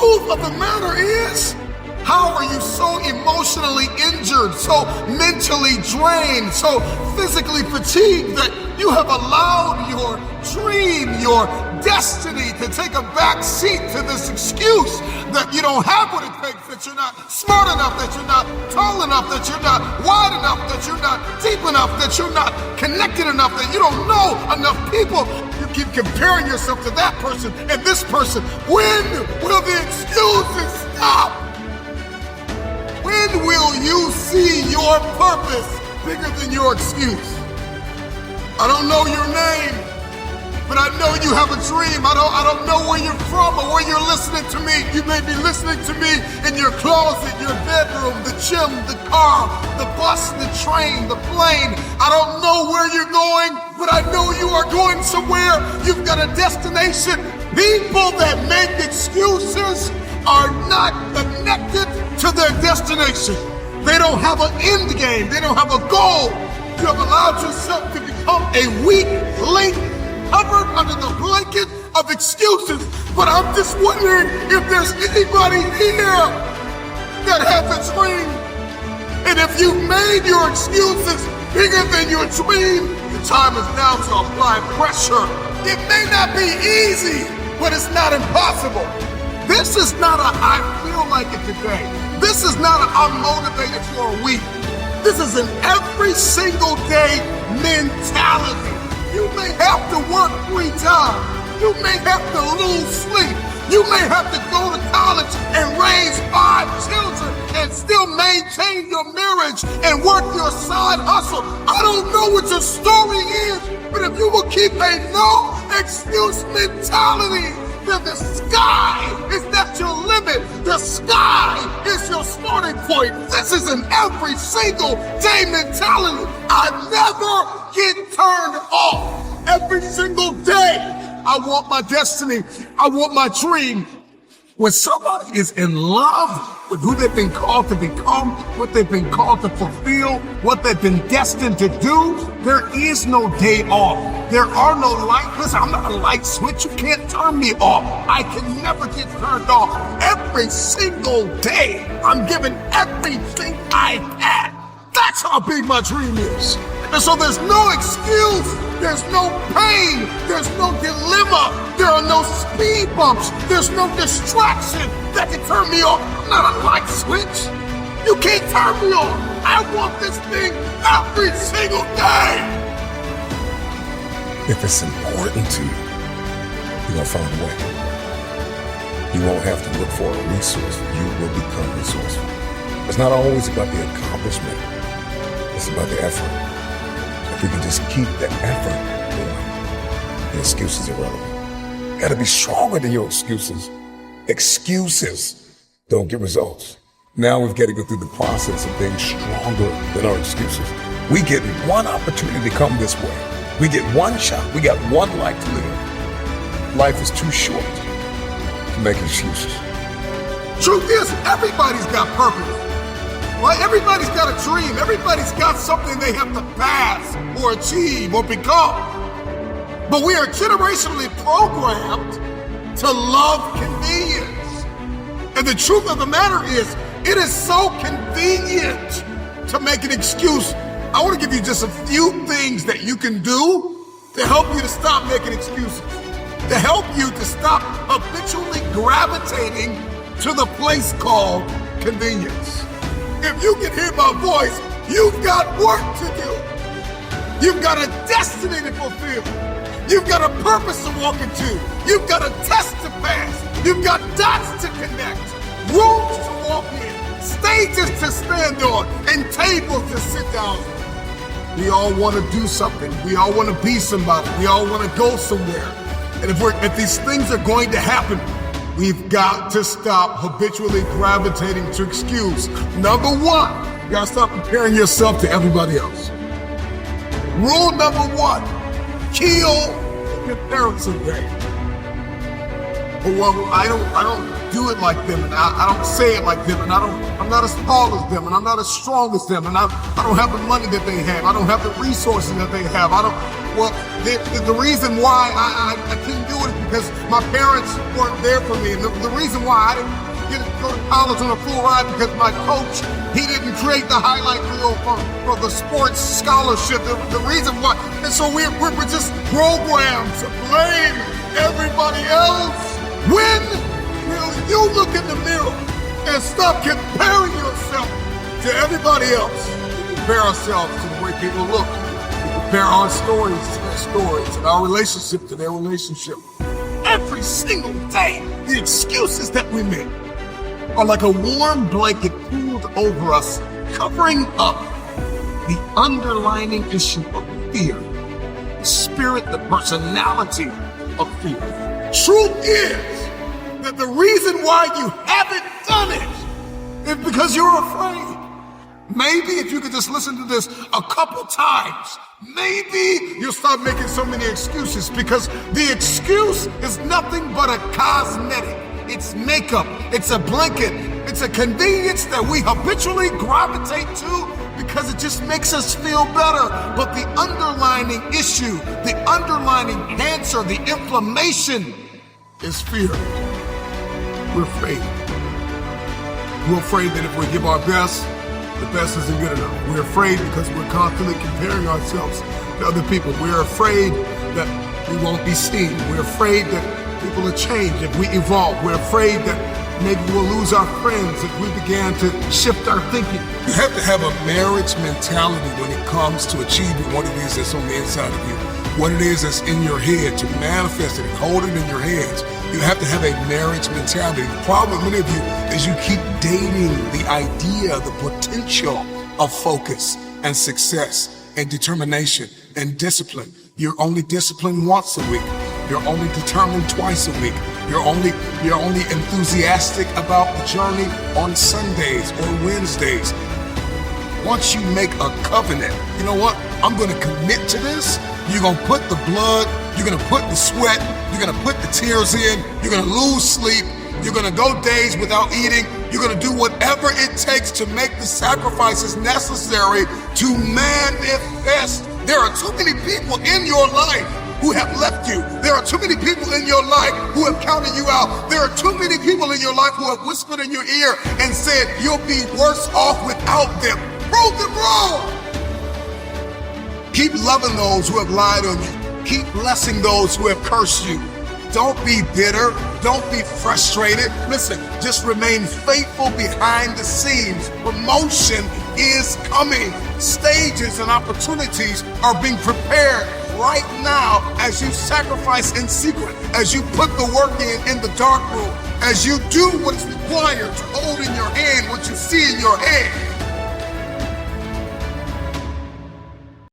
truth of the matter is, how are you so emotionally injured, so mentally drained, so physically fatigued that you have allowed your dream, your destiny to take a back seat to this excuse that you don't have what it takes, that you're not smart enough, that you're not tall enough, that you're not wide enough, that you're not deep enough, that you're not connected enough, that you don't know enough people. You keep comparing yourself to that person and this person. When will the excuses stop? When will you see your purpose bigger than your excuse? I don't know your name, but I know you have a dream. I don't know where you're from or where you're listening to me. You may be listening to me in your closet, your bedroom, the gym, the car, the bus, the train, the plane. I don't know where you're going, but I know you are going somewhere. You've got a destination. People that make excuses are not connected to their destination. They don't have an end game. They don't have a goal. You have allowed yourself to become a weak link covered under the blanket of excuses. But I'm just wondering if there's anybody here that has a dream. And if you made your excuses bigger than your dream, the time is now to apply pressure. It may not be easy, but it's not impossible. This is not a I feel like it today. This is not a I'm motivated for a week. This is an every single day mentality. You may have to work 3 times. You may have to lose sleep. You may have to go to college and raise 5 children and still maintain your marriage and work your side hustle. I don't know what your story is, but if you will keep a no excuse mentality, then the sky is not your limit. The sky is your starting point. This is an every single day mentality. I never get turned off. Every single day, I want my destiny. I want my dream. When somebody is in love with who they've been called to become, what they've been called to fulfill, what they've been destined to do, there is no day off. There are no light. Listen, I'm not a light switch. You can't turn me off. I can never get turned off. Every single day, I'm giving everything I had. That's how big my dream is. And so there's no excuse, there's no pain, there's no dilemma, there are no speed bumps, there's no distraction that can turn me off. I'm not a light switch. You can't turn me off. I want this thing every single day. If it's important to you, you're gonna find a way. You won't have to look for a resource, you will become resourceful. It's not always about the accomplishment, it's about the effort. If we can just keep the effort going, the excuses are irrelevant. You gotta be stronger than your excuses. Excuses don't get results. Now we've got to go through the process of being stronger than our excuses. We get one opportunity to come this way. We get one shot. We got one life to live. Life is too short to make excuses. Truth is, everybody's got purpose. Right? Everybody's got a dream. Everybody's got something they have to pass or achieve or become. But we are generationally programmed to love convenience. And the truth of the matter is, it is so convenient to make an excuse. I want to give you just a few things that you can do to help you to stop making excuses, to help you to stop habitually gravitating to the place called convenience. If you can hear my voice, you've got work to do. You've got a destiny to fulfill. You've got a purpose to walk into. You've got a test to pass. You've got dots to connect, rooms to walk in, stages to stand on, and tables to sit down. We all want to do something. We all want to be somebody. We all want to go somewhere. And if these things are going to happen, we've got to stop habitually gravitating to excuse. Number one, you gotta stop comparing yourself to everybody else. Rule number one, kill the comparison game. Oh, well, I don't do it like them, and I don't say it like them, and I'm not as tall as them, and I'm not as strong as them, and I don't have the money that they have. I don't have the resources that they have. The reason why I couldn't do it is because my parents weren't there for me, and the reason why I didn't get to go to college on a full ride because my coach, he didn't create the highlight reel for the sports scholarship. The reason why, and so we're just programmed to blame everybody else. When will you look in the mirror and stop comparing yourself to everybody else? We compare ourselves to the way people look. We compare our stories to their stories and our relationship to their relationship. Every single day, the excuses that we make are like a warm blanket pulled over us, covering up the underlying issue of fear, the spirit, the personality of fear. Truth is that the reason why you haven't done it is because you're afraid. Maybe if you could just listen to this a couple times, maybe you'll stop making so many excuses, because the excuse is nothing but a cosmetic. It's makeup, it's a blanket, it's a convenience that we habitually gravitate to because it just makes us feel better. But the underlying issue, the underlying cancer, the inflammation is fear. We're afraid. We're afraid that if we give our best, the best isn't good enough. We're afraid because we're constantly comparing ourselves to other people. We're afraid that we won't be seen. We're afraid that people will change if we evolve. We're afraid that maybe we'll lose our friends if we began to shift our thinking. You have to have a marriage mentality when it comes to achieving what it is that's on the inside of you, what it is that's in your head, to manifest it and hold it in your hands. You have to have a marriage mentality. The problem with many of you is you keep dating the idea, the potential of focus and success and determination and discipline. You're only disciplined once a week. You're only determined twice a week. You're only enthusiastic about the journey on Sundays or Wednesdays. Once you make a covenant, you know what? I'm going to commit to this. You're going to put the blood, you're going to put the sweat, you're going to put the tears in, you're going to lose sleep, you're going to go days without eating, you're going to do whatever it takes to make the sacrifices necessary to manifest. There are too many people in your life who have left you. There are too many people in your life who have counted you out. There are too many people in your life who have whispered in your ear and said, you'll be worse off without them. Prove them wrong. Keep loving those who have lied on you. Keep blessing those who have cursed you. Don't be bitter. Don't be frustrated. Listen, just remain faithful behind the scenes. Promotion is coming. Stages and opportunities are being prepared right now as you sacrifice in secret, as you put the work in the dark room, as you do what's required to hold in your hand what you see in your head.